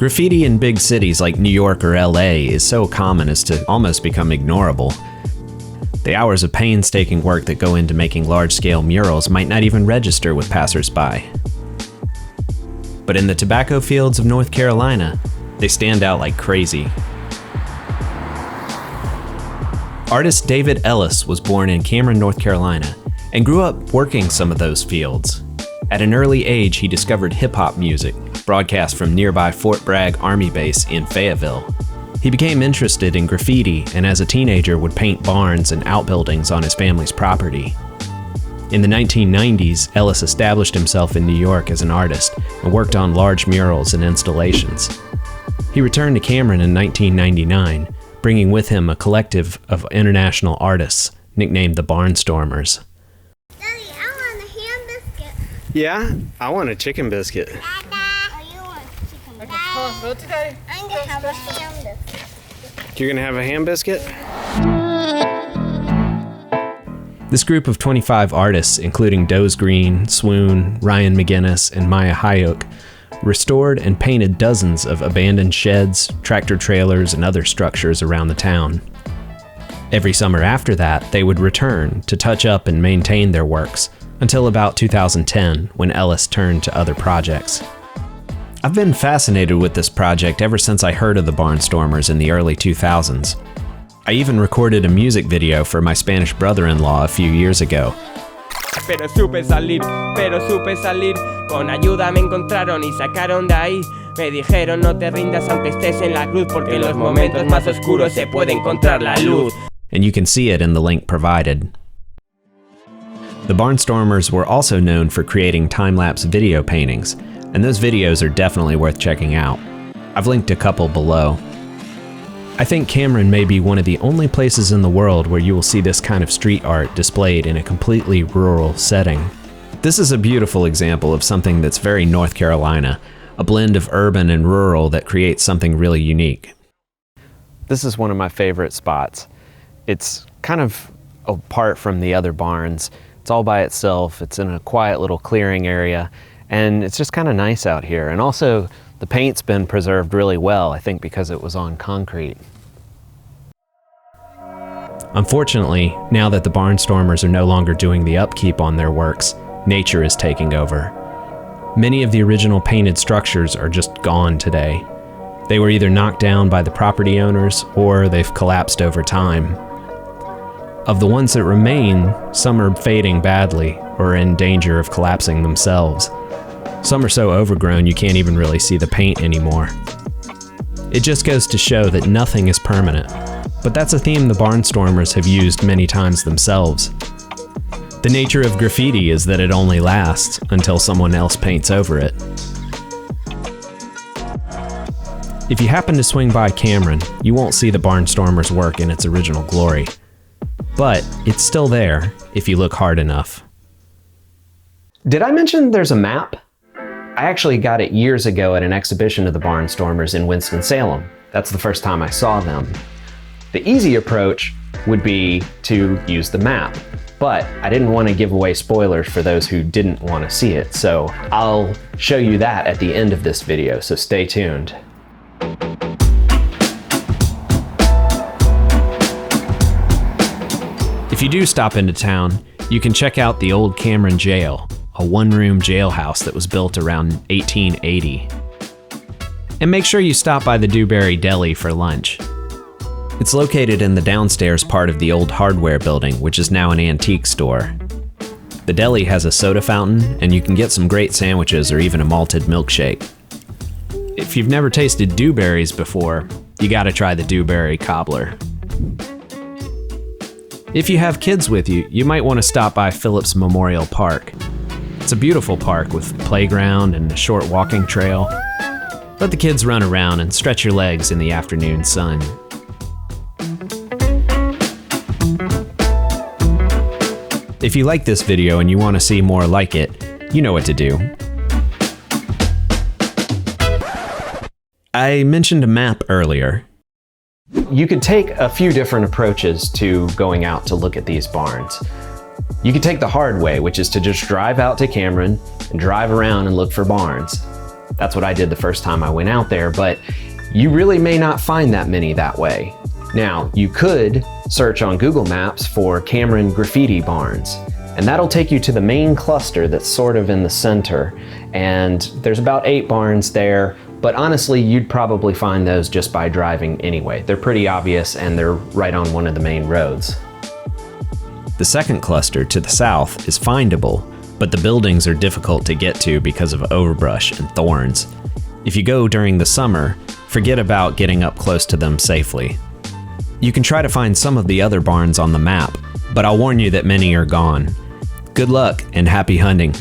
Graffiti in big cities like New York or LA is so common as to almost become ignorable. The hours of painstaking work that go into making large-scale murals might not even register with passers-by. But in the tobacco fields of North Carolina, they stand out like crazy. Artist David Ellis was born in Cameron, North Carolina, and grew up working some of those fields. At an early age, he discovered hip-hop music, broadcast from nearby Fort Bragg Army Base in Fayetteville. He became interested in graffiti, and as a teenager would paint barns and outbuildings on his family's property. In the 1990s, Ellis established himself in New York as an artist and worked on large murals and installations. He returned to Cameron in 1999, bringing with him a collective of international artists nicknamed the Barnstormers. Daddy, I want a ham biscuit. Yeah, I want a chicken biscuit. Dada. Oh, you want chicken biscuit. Okay, come on, go to Daddy. I'm going to have a ham biscuit. You're gonna have a ham biscuit? This group of 25 artists, including Doze Green, Swoon, Ryan McGinnis, and Maya Hayuk, restored and painted dozens of abandoned sheds, tractor trailers, and other structures around the town. Every summer after that, they would return to touch up and maintain their works, until about 2010, when Ellis turned to other projects. I've been fascinated with this project ever since I heard of the Barnstormers in the early 2000s. I even recorded a music video for my Spanish brother-in-law a few years ago. Pero supe salir, con ayuda me encontraron y sacaron de ahí. Me dijeron no te rindas aunque estés en la cruz, porque en los momentos más oscuros se puede encontrar la luz. And you can see it in the link provided. The Barnstormers were also known for creating time-lapse video paintings, and those videos are definitely worth checking out. I've linked a couple below. I think Cameron may be one of the only places in the world where you will see this kind of street art displayed in a completely rural setting. This is a beautiful example of something that's very North Carolina, a blend of urban and rural that creates something really unique. This is one of my favorite spots. It's kind of apart from the other barns. It's all by itself. It's in a quiet little clearing area, and it's just kind of nice out here. And also, the paint's been preserved really well, I think because it was on concrete. Unfortunately, now that the Barnstormers are no longer doing the upkeep on their works, nature is taking over. Many of the original painted structures are just gone today. They were either knocked down by the property owners, or they've collapsed over time. Of the ones that remain, some are fading badly, or in danger of collapsing themselves. Some are so overgrown you can't even really see the paint anymore. It just goes to show that nothing is permanent, but that's a theme the Barnstormers have used many times themselves. The nature of graffiti is that it only lasts until someone else paints over it. If you happen to swing by Cameron, you won't see the Barnstormers' work in its original glory. But it's still there if you look hard enough. Did I mention there's a map? I actually got it years ago at an exhibition of the Barnstormers in Winston-Salem. That's the first time I saw them. The easy approach would be to use the map, but I didn't want to give away spoilers for those who didn't want to see it, so I'll show you that at the end of this video, so stay tuned. If you do stop into town, you can check out the old Cameron Jail, a one-room jailhouse that was built around 1880. And make sure you stop by the Dewberry Deli for lunch. It's located in the downstairs part of the old hardware building, which is now an antique store. The deli has a soda fountain, and you can get some great sandwiches or even a malted milkshake. If you've never tasted Dewberries before, you gotta try the Dewberry Cobbler. If you have kids with you, you might want to stop by Phillips Memorial Park. It's a beautiful park with a playground and a short walking trail. Let the kids run around and stretch your legs in the afternoon sun. If you like this video and you want to see more like it, you know what to do. I mentioned a map earlier. You could take a few different approaches to going out to look at these barns. You could take the hard way, which is to just drive out to Cameron and drive around and look for barns. That's what I did the first time I went out there, but you really may not find that many that way. Now, you could search on Google Maps for Cameron Graffiti Barns, and that'll take you to the main cluster that's sort of in the center. And there's about 8 barns there, but honestly, you'd probably find those just by driving anyway. They're pretty obvious and they're right on one of the main roads. The second cluster to the south is findable, but the buildings are difficult to get to because of overbrush and thorns. If you go during the summer, forget about getting up close to them safely. You can try to find some of the other barns on the map, but I'll warn you that many are gone. Good luck and happy hunting.